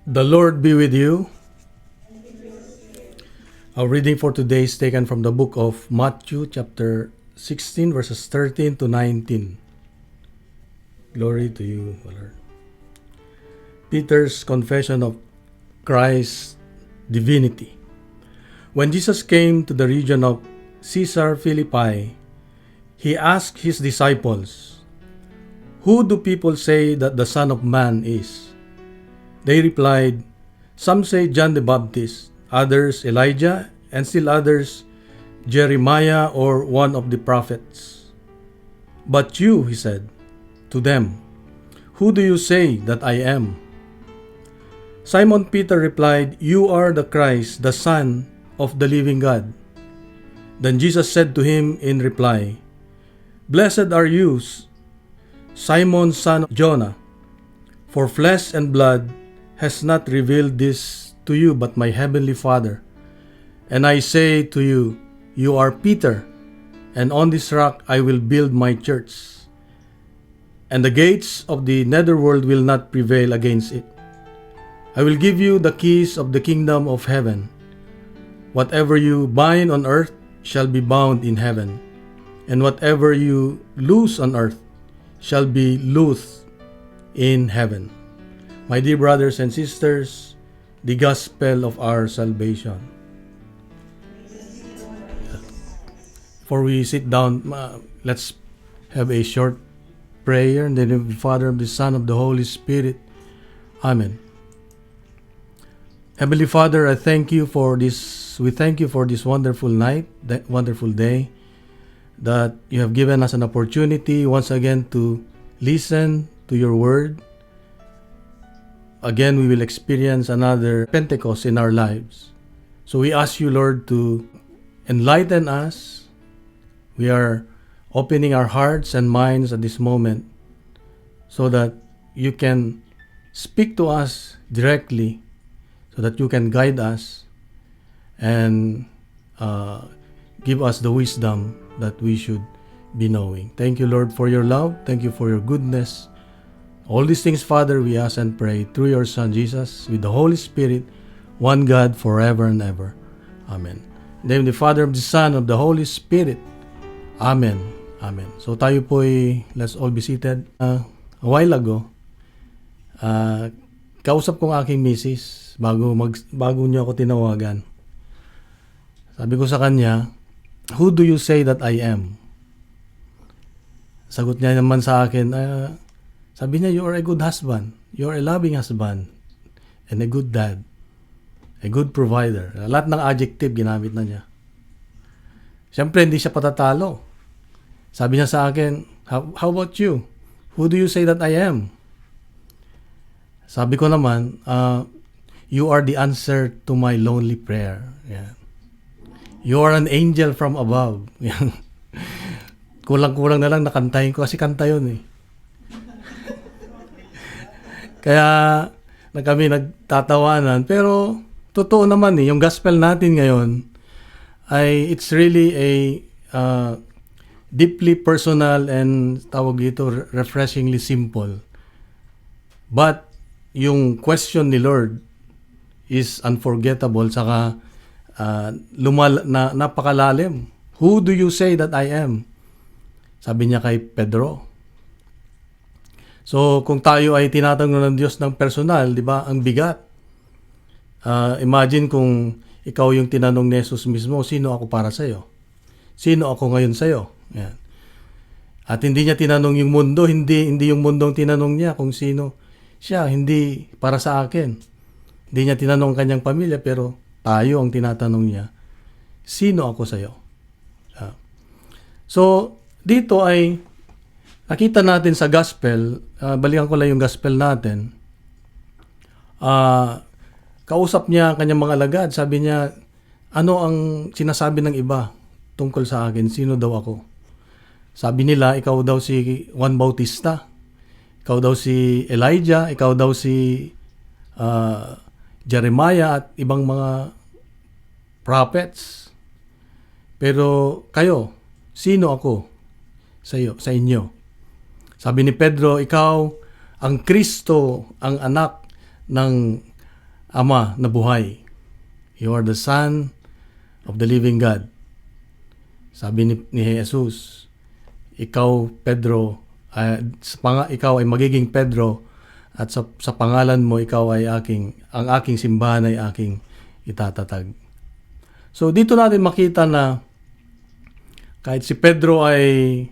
The Lord be with you. Our reading for today is taken from the book of Matthew chapter 16 verses 13 to 19. Glory to you, O Lord. Peter's confession of Christ's divinity. When Jesus came to the region of Caesarea Philippi, he asked his disciples, "Who do people say that the Son of Man is?" They replied, "Some say John the Baptist, others Elijah, and still others Jeremiah or one of the prophets." "But you," he said to them, "who do you say that I am?" Simon Peter replied, "You are the Christ, the Son of the living God." Then Jesus said to him in reply, "Blessed are you, Simon, son of Jonah, for flesh and blood has not revealed this to you but my heavenly Father. And I say to you, you are Peter, and on this rock I will build my church, and the gates of the netherworld will not prevail against it. I will give you the keys of the kingdom of heaven. Whatever you bind on earth shall be bound in heaven, and whatever you loose on earth shall be loosed in heaven." My dear brothers and sisters, the gospel of our salvation. Before we sit down, let's have a short prayer. In the name of the Father, of the Son, of the Holy Spirit. Amen. Heavenly Father, I thank you for this. We thank you for this wonderful night, that wonderful day, that you have given us an opportunity once again to listen to your word. Again, we will experience another Pentecost in our lives. So we ask you, Lord, to enlighten us. We are opening our hearts and minds at this moment so that you can speak to us directly, so that you can guide us and give us the wisdom that we should be knowing. Thank you, Lord, for your love. Thank you for your goodness. All these things, Father, we ask and pray through your Son, Jesus, with the Holy Spirit, one God, forever and ever. Amen. In the name of the Father, of the Son, of the Holy Spirit. Amen. Amen. So tayo po'y, let's all be seated. A while ago, kausap kong aking misis bago niyo ako tinawagan. Sabi ko sa kanya, "Who do you say that I am?" Sagot niya naman sa akin, sabi niya, "You are a good husband. You are a loving husband. And a good dad. A good provider." Lahat ng adjective ginamit na niya. Siyempre, hindi siya patatalo. Sabi niya sa akin, how about you? Who do you say that I am?" Sabi ko naman, "You are the answer to my lonely prayer." Yeah. "You are an angel from above." Kulang-kulang na lang nakantahin ko kasi kanta yun eh. Kaya kami nagtatawanan. Pero totoo naman yung gospel natin ngayon ay it's really a deeply personal and tawag dito refreshingly simple. But yung question ni Lord is unforgettable, saka napakalalim. "Who do you say that I am?" Sabi niya kay Pedro. So, kung tayo ay tinatanong ng Diyos ng personal, di ba, ang bigat. Imagine kung ikaw yung tinanong ni Jesus mismo, "Sino ako para sa'yo? Sino ako ngayon sa'yo?" Yan. At hindi niya tinanong yung mundo, hindi yung mundo ang tinanong niya kung sino siya, hindi para sa akin. Hindi niya tinanong kanyang pamilya, pero tayo ang tinatanong niya, "Sino ako sa'yo?" So, dito ay nakita natin sa gospel, balikan ko lang yung gospel natin. Kausap niya ang kanyang mga alagad. Sabi niya, "Ano ang sinasabi ng iba tungkol sa akin? Sino daw ako?" Sabi nila, "Ikaw daw si Juan Bautista. Ikaw daw si Elijah. Ikaw daw si Jeremiah at ibang mga prophets. Pero kayo, sino ako sa inyo?" Sabi ni Pedro, "Ikaw ang Kristo, ang anak ng Ama na buhay. You are the Son of the living God. Sabi ni Jesus, ikaw, Pedro, ikaw ay magiging Pedro, at sa pangalan mo, ikaw ay ang aking simbahan ay aking itatatag. So, dito natin makita na kahit si Pedro ay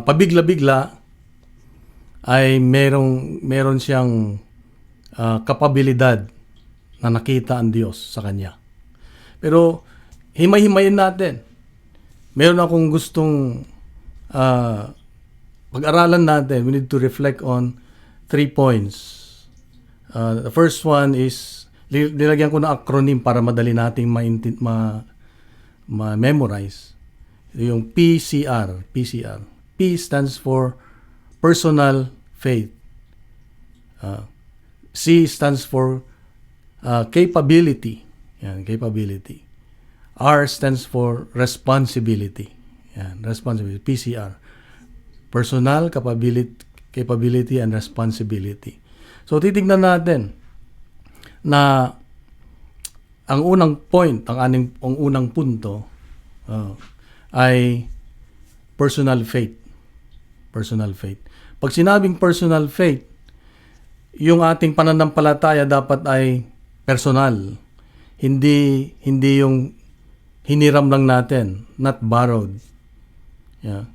pabigla-bigla, ay meron siyang kapabilidad na nakita ang Diyos sa kanya. Pero, himay-himayin natin. Meron akong gustong pag-aralan natin. We need to reflect on 3 points. The first one is, nilagyan ko na acronym para madali nating ma-memorize. Yung PCR. P stands for personal faith. C stands for capability. Yan, capability. R stands for responsibility. Yan, responsibility. PCR. Personal, capability, and responsibility. So, titignan natin na ang unang point, ang unang punto ay personal faith. Personal faith. Pag sinabing personal faith, yung ating pananampalataya dapat ay personal. Hindi yung hiniram lang natin, not borrowed. Yeah.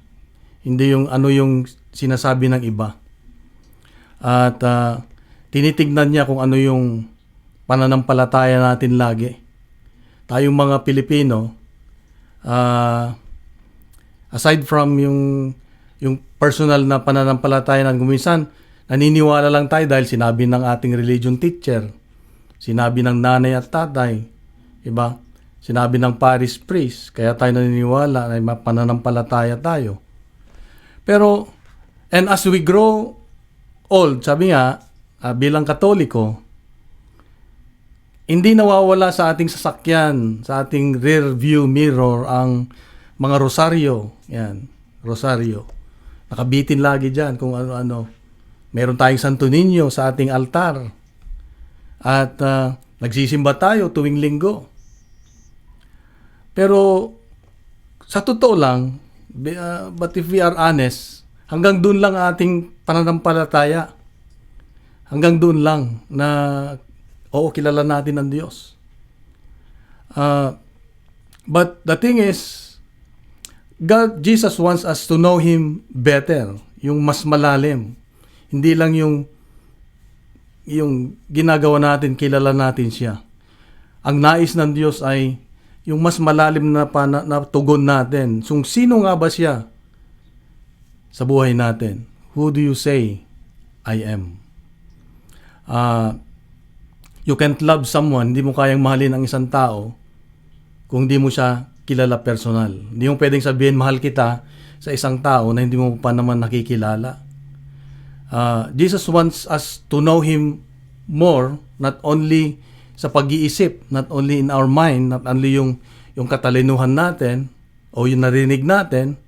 Hindi yung yung sinasabi ng iba. At tinitignan niya kung ano yung pananampalataya natin lagi. Tayong mga Pilipino, aside from yung personal na pananampalataya na minsan, naniniwala lang tayo dahil sinabi ng ating religion teacher, sinabi ng nanay at tatay, iba? Sinabi ng parish priest, kaya tayo naniniwala na pananampalataya tayo. Pero, and as we grow old, sabi nga, bilang Katoliko, hindi nawawala sa ating sasakyan, sa ating rear view mirror, ang mga rosaryo. Yan, rosaryo. Nakabitin lagi dyan kung ano-ano. Meron tayong Santo Niño sa ating altar. At nagsisimba tayo tuwing linggo. Pero, sa totoo lang, but if we are honest, hanggang doon lang ating pananampalataya. Hanggang doon lang na oo, kilala natin ang Diyos. But the thing is, Jesus wants us to know Him better, yung mas malalim. Hindi lang yung ginagawa natin, kilala natin siya. Ang nais ng Diyos ay yung mas malalim na tugon natin. So, sino nga ba siya sa buhay natin? Who do you say I am? You can't love someone, hindi mo kayang mahalin ang isang tao kung hindi mo siya kilala personal. Hindi mo pwedeng sabihin mahal kita sa isang tao na hindi mo pa naman nakikilala. Jesus wants us to know Him more, not only sa pag-iisip, not only in our mind, not only yung katalinuhan natin o yung narinig natin,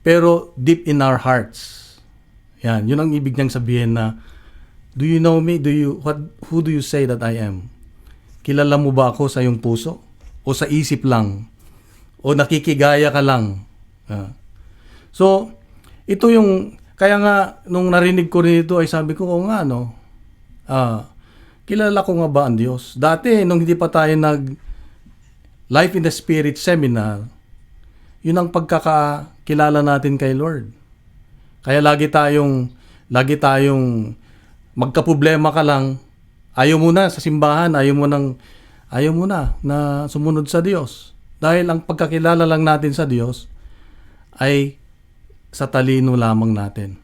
pero deep in our hearts. Yan, yun ang ibig niyang sabihin na, do you know me? Who do you say that I am? Kilala mo ba ako sa iyong puso? O sa isip lang? O nakikigaya ka lang? So, ito yung, kaya nga, nung narinig ko rin ito, ay sabi ko, nga, kilala ko nga ba ang Diyos? Dati, nung hindi pa tayo Life in the Spirit seminar, yun ang pagkakakilala natin kay Lord. Kaya lagi tayong magkaproblema ka lang, ayaw mo na sa simbahan, ayaw mo na sumunod sa Diyos. Dahil ang pagkakilala lang natin sa Diyos ay sa talino lamang natin.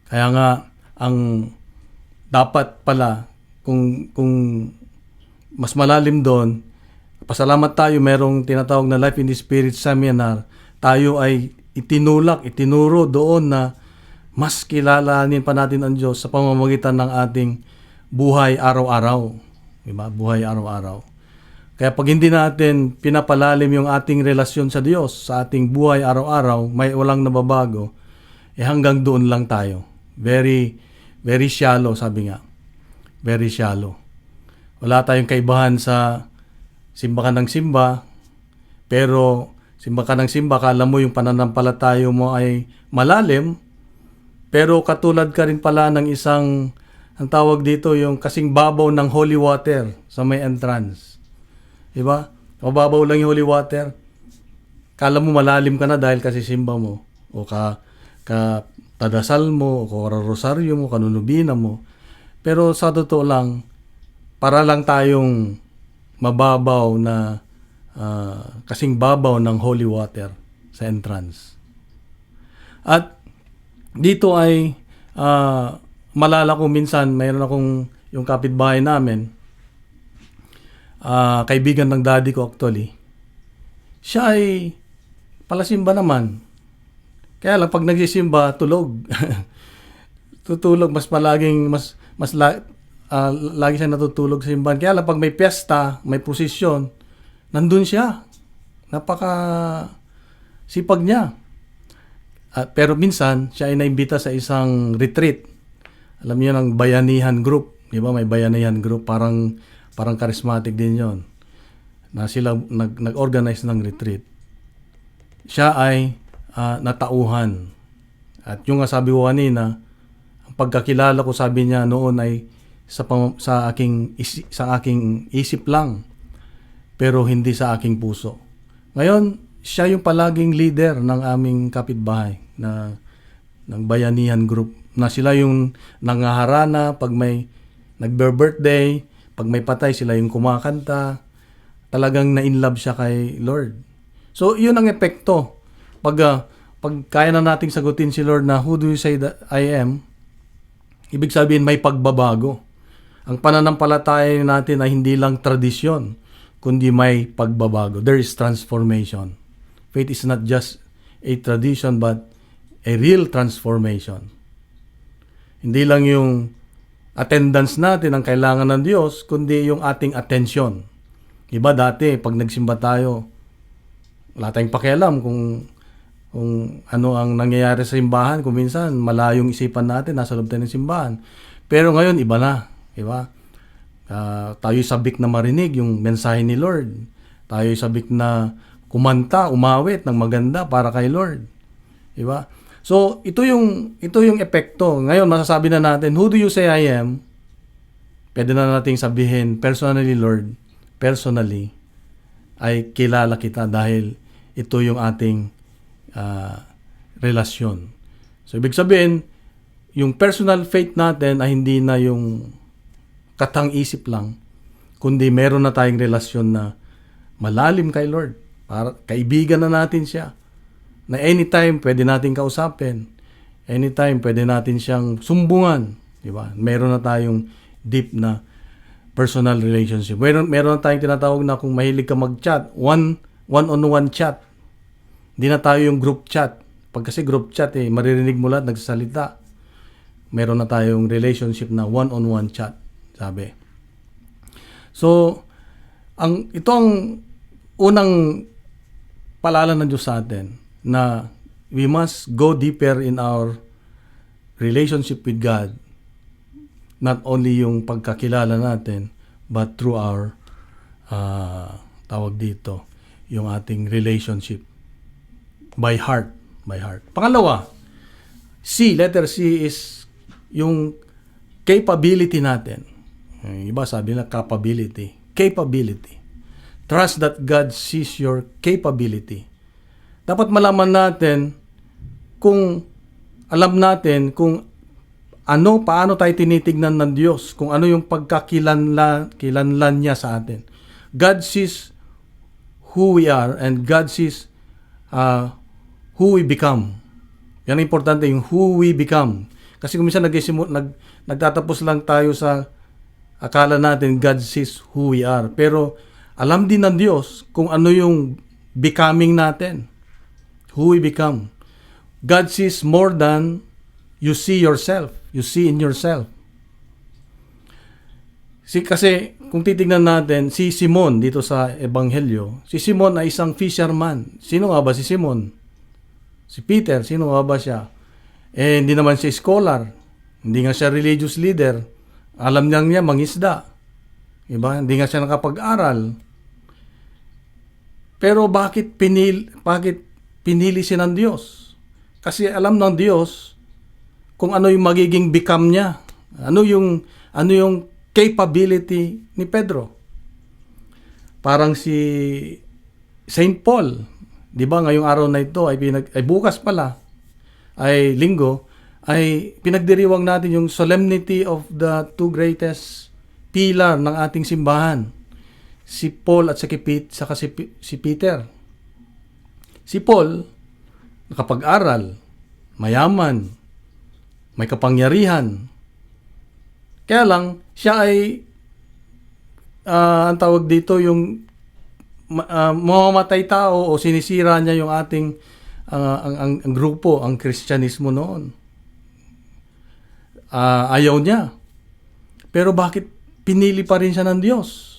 Kaya nga, ang dapat pala, kung mas malalim doon, pasalamat tayo, merong tinatawag na Life in the Spirit Seminar, tayo ay itinuro doon na mas kilalanin pa natin ang Diyos sa pamamagitan ng ating buhay araw-araw. Diba? Buhay araw-araw. Kaya pag hindi natin pinapalalim yung ating relasyon sa Diyos, sa ating buhay araw-araw, may walang nababago, hanggang doon lang tayo. Very, very shallow, sabi nga. very shallow. Wala tayong kaibahan sa simba ka ng simba, pero simba ka ng simba, kala mo yung pananampalataya mo ay malalim, pero katulad ka rin pala ng isang, ang tawag dito, yung kasing babaw ng holy water sa may entrance. Diba? Mababaw lang yung holy water. Kala mo malalim ka na dahil kasi simba mo, o tadasal mo, o rosaryo mo, kanunubina mo. Pero sa totoo lang, para lang tayong mababaw na kasing babaw ng holy water sa entrance. At dito ay malala ko minsan, mayroon akong yung kapitbahay namin, kaibigan ng daddy ko actually. Siya ay palasimba naman. Kaya lang pag nagsisimba, tulog. Tutulog lagi siya natutulog sa simbahan. Kaya lang pag may piyesta, may prosesyon, nandun siya. Napaka sipag niya. Pero minsan, siya ay naimbita sa isang retreat. Alam niyo ng bayanihan group. Di ba? May bayanihan group. Parang charismatic din yon. Na sila nag-organize ng retreat. Siya ay natauhan. At yung nga sabi ko kanina, ang pagkakilala ko, sabi niya noon ay sa aking isip lang, pero hindi sa aking puso. Ngayon, siya yung palaging leader ng aming kapitbahay ng bayanihan group, na sila yung nangaharana pag may nagbe-birthday, pag may patay, sila yung kumakanta. Talagang na-inlove siya kay Lord. So, yun ang epekto. Pag kaya na nating sagutin si Lord na, who do you say that I am? Ibig sabihin, may pagbabago. Ang pananampalataya natin ay hindi lang tradisyon, kundi may pagbabago. There is transformation. Faith is not just a tradition, but a real transformation. Hindi lang yung attendance natin ang kailangan ng Diyos, kundi yung ating attention. Iba dati, pag nagsimba tayo, wala tayong pakialam kung ano ang nangyayari sa simbahan. Kung minsan, malayong isipan natin, nasa loob tayo ng simbahan. Pero ngayon, iba na. Diba? Tayo'y sabik na marinig yung mensahe ni Lord. Tayo'y sabik na kumanta, umawit ng maganda para kay Lord. Diba? So, ito yung epekto. Ngayon, masasabi na natin, who do you say I am? Pwede na nating sabihin, personally Lord, personally, ay kilala kita dahil ito yung ating relasyon. So, ibig sabihin, yung personal faith natin ay hindi na yung katang-isip lang, kundi meron na tayong relasyon na malalim kay Lord. Para kaibigan na natin siya. Na anytime pwede natin kausapin. Anytime pwede natin siyang sumbungan, di ba? Meron na tayong deep na personal relationship. Meron na tayong tinatawag na kung mahilig ka mag-chat, one-on-one chat. Hindi na tayo yung group chat. Pag kasi group chat, maririnig mo lahat, nagsasalita. Meron na tayong relationship na one-on-one chat, sabi. So, ito ang unang paalala ng Diyos sa atin, na we must go deeper in our relationship with God. Not only yung pagkakilala natin, but through our tawag dito, yung ating relationship by heart. Pangalawa, letter C is yung capability natin. Iba sabi na capability. Trust that God sees your capability. Dapat malaman natin alam natin kung paano tayo tinitignan ng Diyos, kung ano yung pagkakilanlan niya sa atin. God sees who we are and God sees who we become. Yan ang importante, yung who we become. Kasi kung minsan nagtatapos lang tayo sa akala natin God sees who we are. Pero alam din ng Diyos kung ano yung becoming natin. Who we become. God sees more than you see yourself. You see in yourself. Kasi kung titignan natin, si Simon dito sa Ebanghelyo, si Simon ay isang fisherman. Sino nga ba si Simon? Si Peter, sino nga ba siya? Hindi naman siya scholar. Hindi nga siya religious leader. Alam niya mangisda. Diba? Hindi nga siya nakapag-aral. Pero bakit pinili siya ng Diyos? Kasi alam ng Diyos kung ano yung magiging become niya. Ano yung capability ni Pedro. Parang si Saint Paul, 'di ba, ngayong araw na ito ay bukas pala ay linggo, ay pinagdiriwang natin yung solemnity of the two greatest pillar ng ating simbahan. Si Paul at saka si Peter. Si Paul, nakapag-aral, mayaman, may kapangyarihan. Kaya lang, siya ay, ang tawag dito, yung mamamatay tao o sinisira niya yung ating, ang grupo, ang Kristyanismo noon. Ayaw niya. Pero bakit pinili pa rin siya ng Diyos?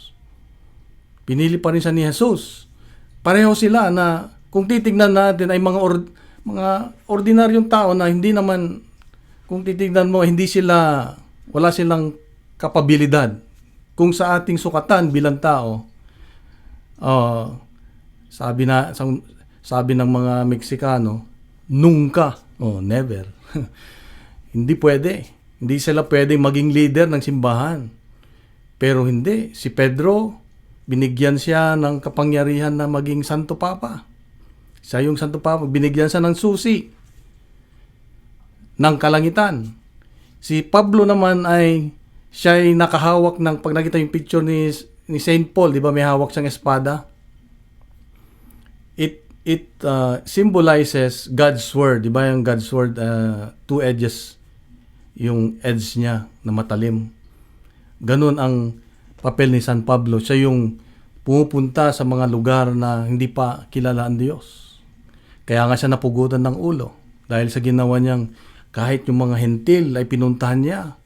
Pinili pa rin siya ni Jesus. Pareho sila na kung titignan natin ay mga ordinaryong tao na hindi naman, kung titignan mo, wala silang kapabilidad. Kung sa ating sukatan bilang tao, sabi ng mga Meksikano, nunca, never. Hindi pwede. Hindi sila pwedeng maging leader ng simbahan. Pero hindi. Si Pedro, binigyan siya ng kapangyarihan na maging Santo Papa. Siya yung Santo Papa. Binigyan siya ng susi ng kalangitan. Si Pablo naman siya ay nakahawak ng, pag nakita yung picture ni Saint Paul, di ba may hawak siyang espada? It symbolizes God's word. Di ba yung God's word, two edges, yung edge niya na matalim. Ganun ang papel ni San Pablo. Siya yung pumupunta sa mga lugar na hindi pa kilala ang Diyos. Kaya nga siya napugutan ng ulo. Dahil sa ginawa niyang, kahit yung mga hentil ay pinuntahan niya.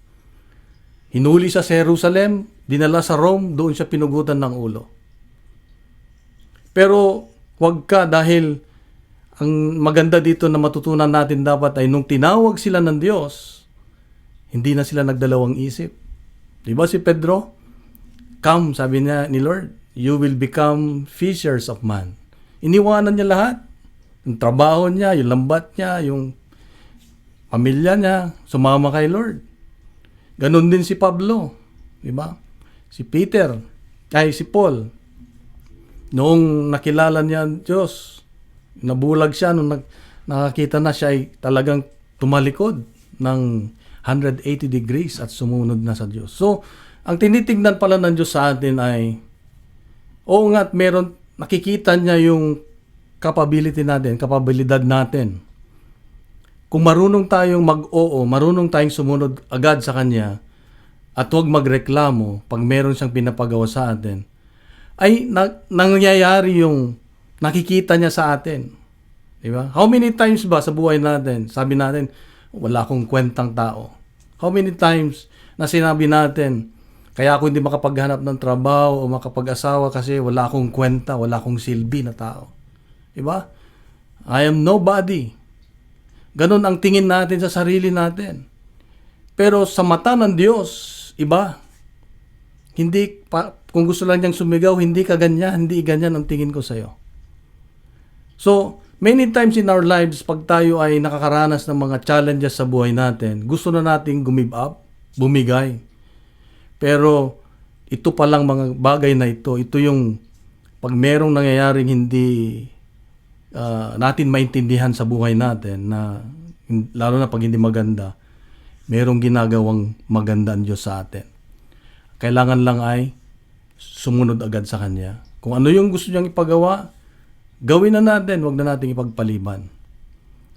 Hinuli sa Jerusalem, dinala sa Rome, doon siya pinugutan ng ulo. Pero huwag ka, dahil ang maganda dito na matutunan natin dapat ay nung tinawag sila ng Diyos, hindi na sila nagdalawang isip. Diba si Pedro? Come, sabi niya ni Lord, you will become fishers of man. Iniwanan niya lahat. Yung trabaho niya, yung lambat niya, yung pamilya niya, sumama kay Lord. Ganon din si Pablo. Diba? Si Paul. Noong nakilala niya ang Diyos, nabulag siya nung nakakita na siya ay talagang tumalikod ng 180 degrees at sumunod na sa Diyos. So, ang tinitingnan pala ng Diyos sa atin ay, oo nga, nakikita niya yung capability natin, kapabilidad natin. Kung marunong tayong mag-oo, marunong tayong sumunod agad sa Kanya, at huwag magreklamo pag meron siyang pinapagawa sa atin, ay nangyayari yung nakikita niya sa atin. Diba? How many times ba sa buhay natin, sabi natin, wala akong kwentang tao. How many times na sinabi natin, kaya ako hindi makapaghanap ng trabaho o makapag-asawa kasi wala akong kwenta, wala akong silbi na tao. Diba? I am nobody. Ganon ang tingin natin sa sarili natin. Pero sa mata ng Diyos, iba. Kung gusto lang niyang sumigaw, hindi ka ganyan, hindi ganyan ang tingin ko sa'yo. So, many times in our lives, pag tayo ay nakakaranas ng mga challenges sa buhay natin, gusto na nating give up, bumigay. Pero, ito palang mga bagay na ito yung pag merong nangyayaring hindi natin maintindihan sa buhay natin, na lalo na pag hindi maganda, merong ginagawang maganda ang Diyos sa atin. Kailangan lang ay sumunod agad sa Kanya. Kung ano yung gusto niyang ipagawa, gawin na natin, wag na nating ipagpaliban.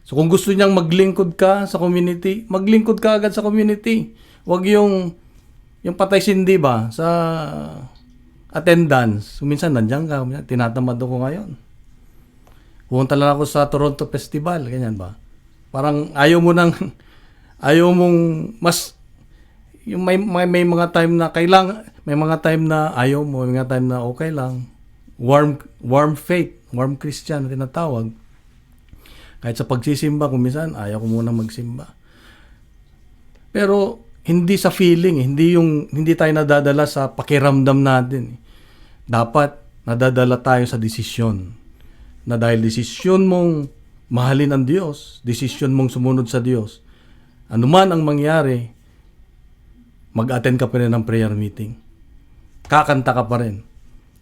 So kung gusto niyang maglingkod ka sa community, maglingkod ka agad sa community. Wag yung patay sindi ba sa attendance. Minsan nandiyan ka, tinatamad ako ngayon. Pumunta lang ako sa Toronto Festival, ganyan ba? Parang ayaw mong mas yung may mga time na kailangan, may mga time na ayaw mo, may mga time na okay lang. Warm faith, warm Christian na tinatawag. Kahit sa pagsisimba, kung minsan ayaw ko muna magsimba. Pero hindi sa feeling, hindi tayo nadadala sa pakiramdam natin. Dapat nadadala tayo sa desisyon. Na dahil desisyon mong mahalin ang Diyos, desisyon mong sumunod sa Diyos, anuman ang mangyari, mag-attend ka pa rin ng prayer meeting. Kakanta ka pa rin.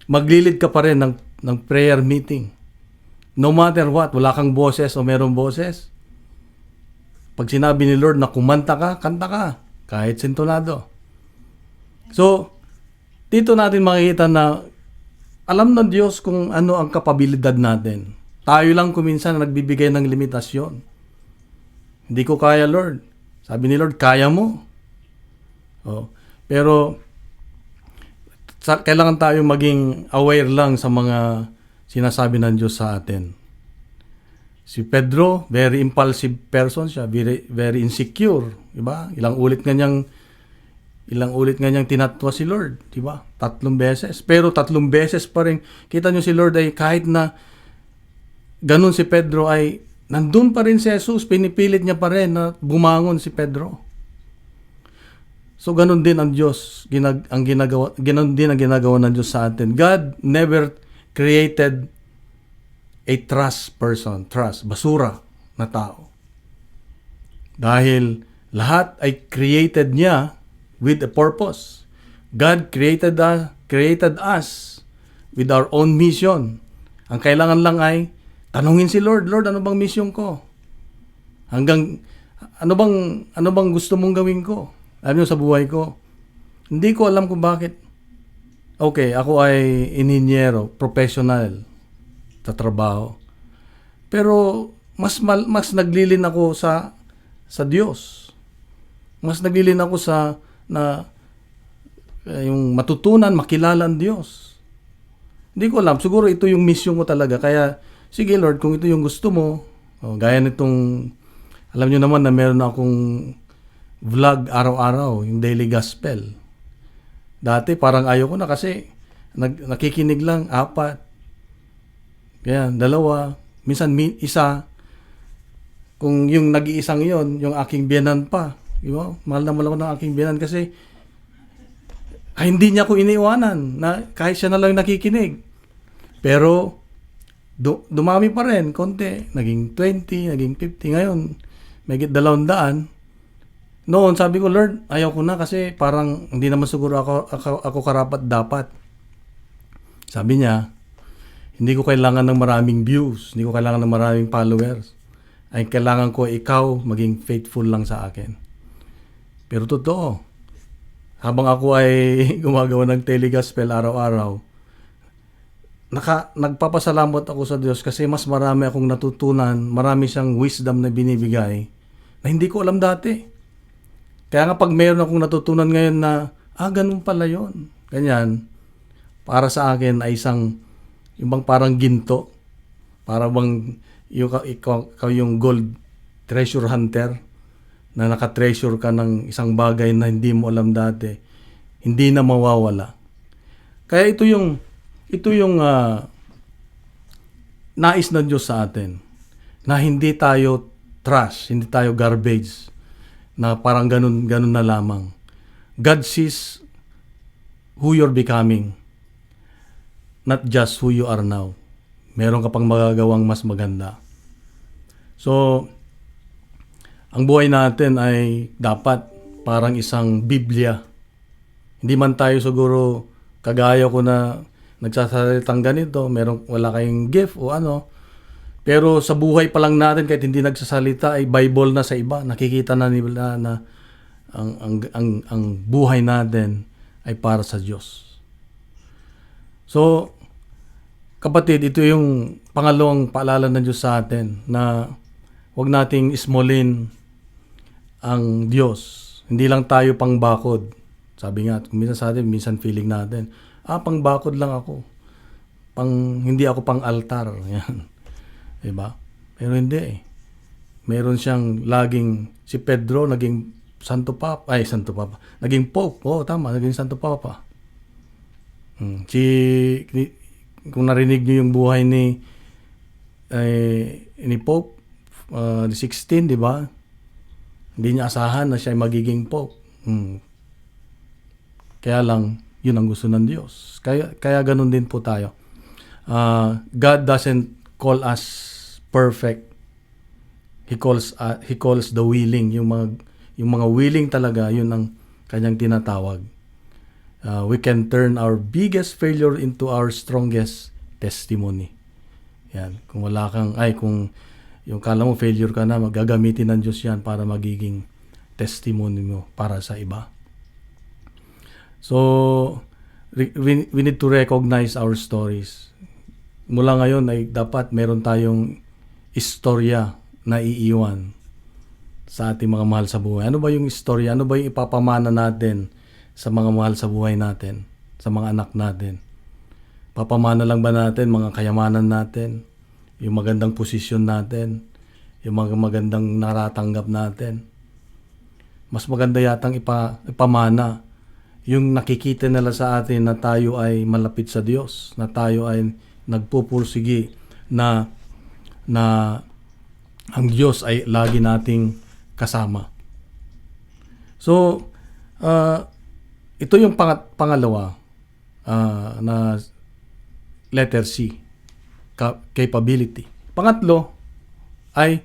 Maglilid ka pa rin ng prayer meeting. No matter what, wala kang boses o merong boses. Pag sinabi ni Lord na kumanta ka, kanta ka. Kahit sintonado. So, dito natin makikita na alam ng Diyos kung ano ang kapabilidad natin. Tayo lang kuminsan na nagbibigay ng limitasyon. Hindi ko kaya, Lord. Sabi ni Lord, kaya mo. Pero, kailangan tayo maging aware lang sa mga sinasabi ng Diyos sa atin. Si Pedro, very impulsive person siya, very, very insecure, di ba? Ilang ulit nga niyang tinatwa si Lord, di ba? 3 beses. Pero 3 beses pa rin, kita niyo si Lord ay kahit na ganun si Pedro ay nandun pa rin si Jesus, pinipilit niya pa rin na bumangon si Pedro. So ganun din ang Diyos, ganun din ang ginagawa ng Diyos sa atin. God never created a basura na tao. Dahil lahat ay created niya with a purpose. God created us with our own mission. Ang kailangan lang ay tanungin si Lord, Lord, ano bang mission ko? Ano bang gusto mong gawin ko? Alam niyo sa buhay ko, hindi ko alam kung bakit. Okay, ako ay ininyero, professional sa trabaho. Pero mas naglilin ako sa Diyos. Mas naglilin ako yung matutunan, makilala ang Diyos. Hindi ko alam, siguro ito yung mission ko talaga. Kaya, sige Lord, kung ito yung gusto mo, gaya nitong, alam niyo naman na meron akong vlog araw-araw, yung daily gospel. Dati parang ayaw ko na kasi nakikinig lang, 4. Kaya, 2. Minsan, isa. Kung yung nag-iisang yon, yung aking biyanan pa. Diba? Mahal na mahal ako ng aking biyanan kasi hindi niya ako iniiwanan na kahit siya na lang nakikinig. Pero, dumami pa rin, konti. Naging 20, naging 50. Ngayon, may 200. Noon, sabi ko, Lord, ayaw ko na kasi parang hindi naman siguro ako karapat dapat. Sabi niya, hindi ko kailangan ng maraming views, hindi ko kailangan ng maraming followers. Ay kailangan ko ikaw maging faithful lang sa akin. Pero totoo, habang ako ay gumagawa ng telegospel araw-araw, nagpapasalamat ako sa Diyos kasi mas marami akong natutunan, marami siyang wisdom na binibigay na hindi ko alam dati. Kaya nga pag mayroon akong natutunan ngayon na, ganun pala yun. Ganyan, para sa akin ay yung bang parang ginto, para bang ikaw yung gold treasure hunter, na nakatreasure ka ng isang bagay na hindi mo alam dati, hindi na mawawala. Kaya ito yung nais ng Diyos sa atin, na hindi tayo trash, hindi tayo garbage, na parang ganun na lamang. God sees who you're becoming, not just who you are now. Meron ka pang magagawang mas maganda. So, ang buhay natin ay dapat parang isang Biblia. Hindi man tayo siguro kagaya ko na nagsasalitang ganito, wala kayong gift o ano. Pero sa buhay pa lang natin, kahit hindi nagsasalita, ay Bible na sa iba. Nakikita na nila na ang buhay natin ay para sa Diyos. So, kapatid, ito yung pangalawang paalala ng Diyos sa atin na huwag nating ismolin ang Diyos. Hindi lang tayo pang bakod. Sabi nga, minsan sa atin, minsan feeling natin, pang bakod lang ako. Hindi ako pang altar. Yan. Diba? Pero hindi eh. Meron siyang si Pedro naging Santo Papa. Naging Pope. Tama, naging Santo Papa. Kung narinig niyo yung buhay ni Pope, 16, di ba? Hindi niya asahan na siya magiging Pope. Kaya lang, yun ang gusto ng Diyos. Kaya ganun din po tayo. God doesn't call us perfect. He calls the willing. Yung mga willing talaga, yun ang kanyang tinatawag. We can turn our biggest failure into our strongest testimony. Yan. Kung yung kala mo failure ka na, magagamitin ng Diyos yan para magiging testimony mo para sa iba. So, we need to recognize our stories. Mula ngayon ay dapat meron tayong istorya na iiwan sa ating mga mahal sa buhay. Ano ba yung istorya? Ano ba yung ipapamana natin sa mga mahal sa buhay natin, sa mga anak natin? Papamana lang ba natin mga kayamanan natin, yung magandang posisyon natin, yung mga magandang naratanggap natin? Mas maganda yatang ipamana yung nakikita nila sa atin na tayo ay malapit sa Diyos, na tayo ay nagpupursigi, na ang Diyos ay lagi nating kasama. So, ito yung pangalawa na letter C, capability. Pangatlo ay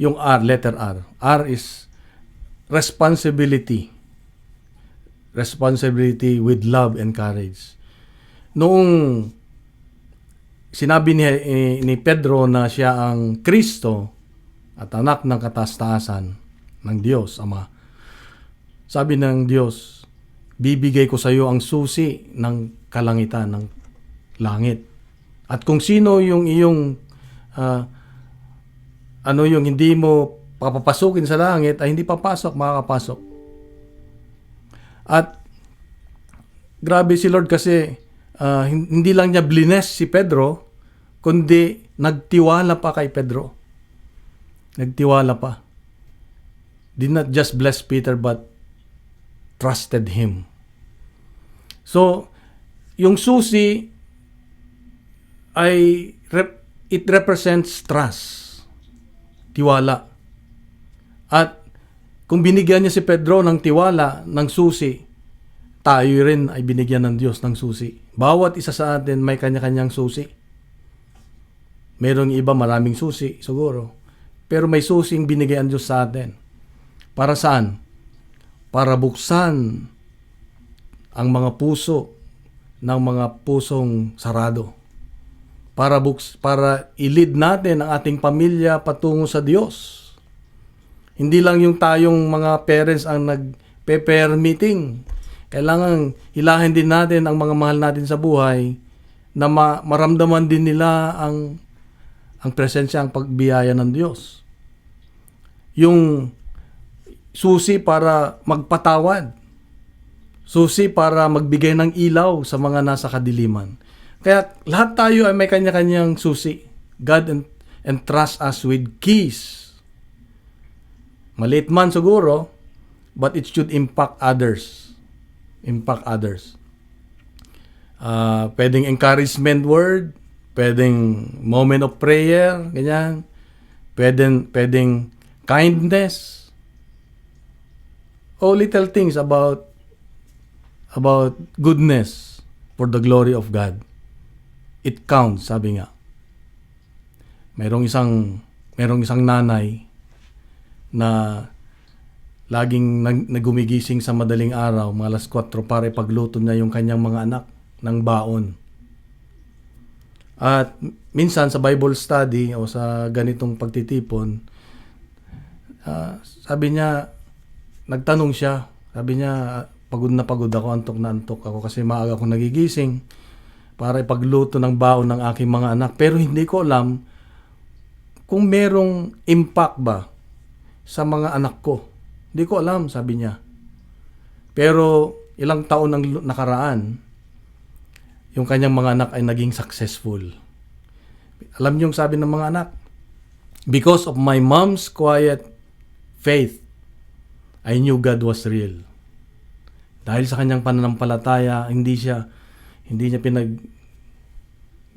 yung R, letter R. R is responsibility. Responsibility with love and courage. Noong sinabi ni Pedro na siya ang Kristo at anak ng kataas-taasan ng Diyos Ama, sabi ng Diyos, bibigay ko sa iyo ang susi ng kalangitan, ng langit. At kung sino yung iyong yung hindi mo papapasukin sa langit ay hindi papasok, makakapasok. At grabe si Lord kasi hindi lang niya blines si Pedro, kundi nagtiwala pa kay Pedro. Nagtiwala pa. Did not just bless Peter but trusted him. So, yung susi ay it represents trust. Tiwala. At kung binigyan niya si Pedro ng tiwala, ng susi, tayo rin ay binigyan ng Diyos ng susi. Bawat isa sa atin may kanya-kanyang susi. Merong iba maraming susi, siguro. Pero may susing binigay ang Diyos sa atin. Para saan? Para buksan ang mga puso ng mga pusong sarado. Para i-lead natin ang ating pamilya patungo sa Diyos. Hindi lang yung tayong mga parents ang nagpe-prayer meeting. Kailangan hilahin din natin ang mga mahal natin sa buhay na maramdaman din nila ang presensya, ang pagbiyaya ng Diyos. Yung susi para magpatawad. Susi para magbigay ng ilaw sa mga nasa kadiliman. Kaya lahat tayo ay may kanya-kanyang susi. God entrusts us with keys. Maliit man siguro, but it should impact others. Impact others. Pwedeng encouragement word, pwedeng moment of prayer, ganyan. Pwedeng kindness. O little things about goodness for the glory of God. It counts, sabi nga. Merong isang nanay na laging nagumigising sa madaling araw, mga alas 4 para ipagluto niya yung kanyang mga anak ng baon. At minsan sa Bible study o sa ganitong pagtitipon, sabi niya, nagtanong siya, sabi niya, pagod na antok na antok ako kasi maaga akong nagigising para ipagluto ng baon ng aking mga anak. Pero hindi ko alam kung merong impact ba sa mga anak ko. Hindi ko alam, sabi niya. Pero ilang taon ang nakaraan, yung kanyang mga anak ay naging successful. Alam niyo yung sabi ng mga anak? Because of my mom's quiet faith, I knew God was real. Dahil sa kanyang pananampalataya, hindi niya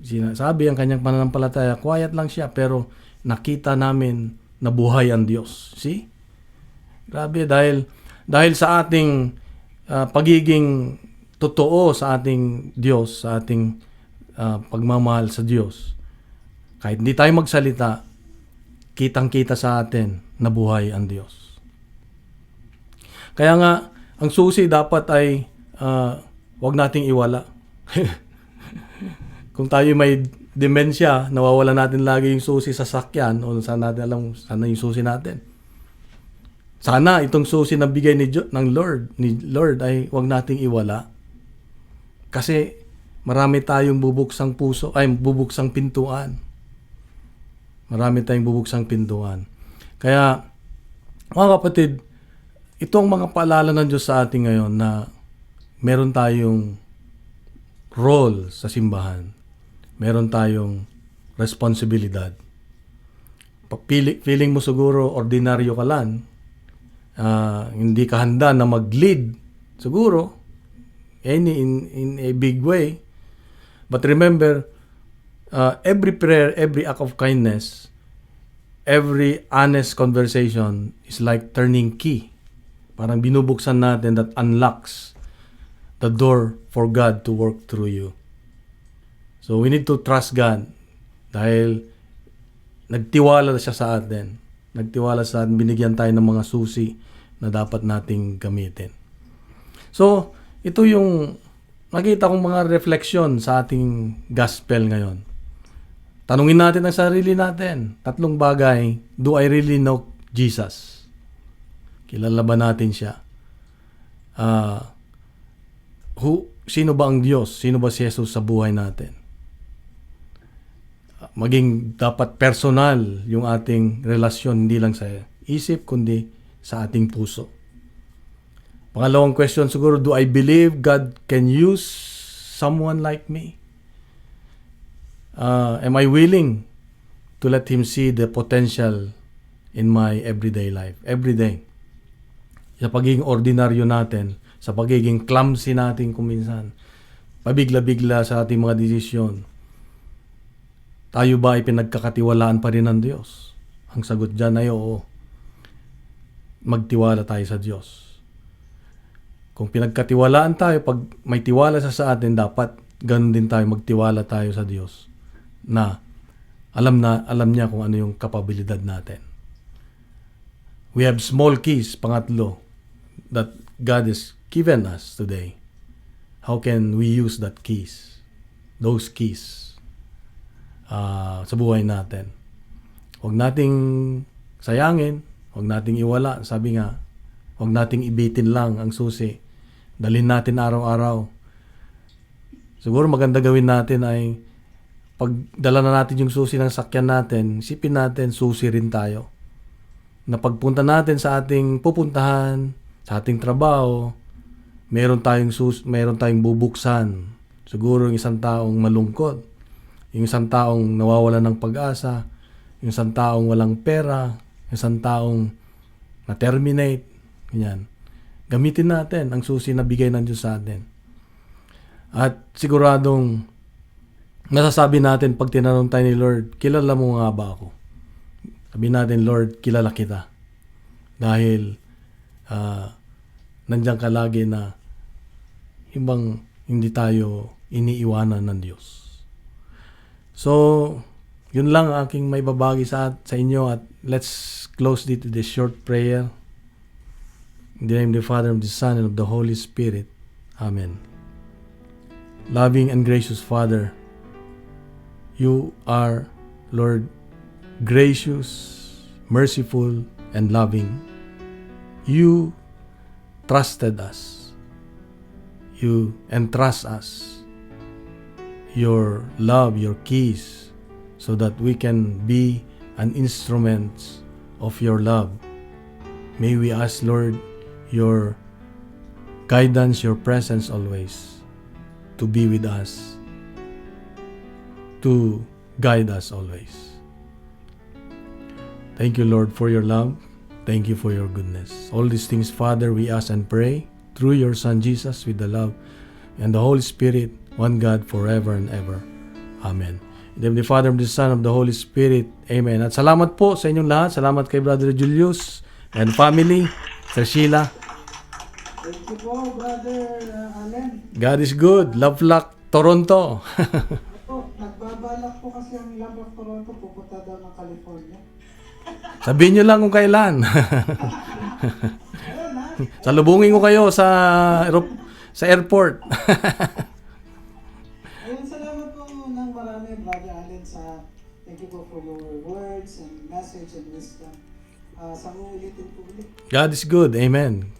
sinasabi ang kanyang pananampalataya, quiet lang siya, pero nakita namin na buhay ang Diyos. See? Grabe, dahil dahil sa ating pagiging totoo sa ating Diyos, sa ating pagmamahal sa Diyos. Kahit hindi tayo magsalita, kitang-kita sa atin na buhay ang Diyos. Kaya nga, ang susi dapat ay wag nating iwala. Kung tayo may demensya, nawawala natin lagi yung susi sa sakyan o saan natin alam sana yung susi natin. Sana itong susi na bigay ng Lord ay wag nating iwala. Kasi marami tayong bubuksang pintuan. Marami tayong bubuksang pintuan. Kaya, mga kapatid, ito ang mga paalala ng Diyos sa atin ngayon na meron tayong role sa simbahan. Meron tayong responsibilidad. Feeling mo siguro ordinaryo ka lang, hindi ka handa na mag-lead siguro in a big way. But remember, every prayer, every act of kindness, every honest conversation is like turning key. Parang binubuksan natin that unlocks the door for God to work through you. So we need to trust God dahil nagtiwala siya sa atin. Nagtiwala sa atin, binigyan tayo ng mga susi na dapat nating gamitin. So, ito yung nakita kong mga refleksyon sa ating gospel ngayon. Tanungin natin ang sarili natin. 3 bagay. Do I really know Jesus? Kilala ba natin siya? Sino ba ang Diyos? Sino ba si Jesus sa buhay natin? Maging dapat personal yung ating relasyon, hindi lang sa isip, kundi sa ating puso. Pangalawang question siguro, do I believe God can use someone like me? Am I willing to let Him see the potential in my everyday life? Every day. Sa pagiging ordinaryo natin, sa pagiging clumsy natin kuminsan, pabigla-bigla sa ating mga desisyon, tayo ba ay pinagkakatiwalaan pa rin ng Diyos? Ang sagot dyan ay oo. Magtiwala tayo sa Diyos. Kung pinagkatiwalaan tayo, pag may tiwala sa atin, dapat ganun din tayo, magtiwala tayo sa Diyos na alam niya kung ano yung kapabilidad natin. We have small keys, pangatlo, that God has given us today. How can we use those keys sa buhay natin? Huwag nating sayangin, huwag nating iwala. Sabi nga, huwag nating ibitin lang ang susi. Dalhin natin araw-araw. Siguro maganda gawin natin ay pag dala na natin yung susi ng sakyan natin, isipin natin susi rin tayo. Na pagpunta natin sa ating pupuntahan, sa ating trabaho, meron tayong bubuksan. Siguro yung isang taong malungkot, yung isang taong nawawalan ng pag-asa, yung isang taong walang pera, yung isang taong na-terminate, ganyan. Gamitin natin ang susi na bigay ng Diyos sa atin. At siguradong masasabi natin pag tinanong tayo ni Lord, kilala mo nga ba ako? Sabi natin, Lord, kilala kita. Dahil nandiyan ka lagi na hindi tayo iniiwanan ng Diyos. So, yun lang aking may babagi sa inyo at let's close this with a short prayer. In the name of the Father, of the Son, and of the Holy Spirit. Amen. Loving and gracious Father, you are, Lord, gracious, merciful, and loving. You trusted us. You entrust us your love, your keys, so that we can be an instrument of your love. May we ask, Lord, your guidance, your presence always to be with us, to guide us always. Thank you, Lord, for your love. Thank you for your goodness. All these things, Father, we ask and pray through your Son Jesus with the love and the Holy Spirit, one God, forever and ever. Amen. In the name of the Father, of the Son, of the Holy Spirit. Amen. At salamat po sa inyong lahat. Salamat kay Brother Julius and family, Sir Sheila. Thank you po, Brother Allen. God is good. Love Luck, Toronto. Opo, nagbabalak po kasi ang Love of Toronto pupunta daw ng California. Sabihin nyo lang kung kailan. Ayun ha. Salubungin ko kayo sa airport. Ayun, salamat po ng marami, Brother Allen, sa thank you po for your words and message and wisdom. Sa uulitin po ulit. God is good. Amen.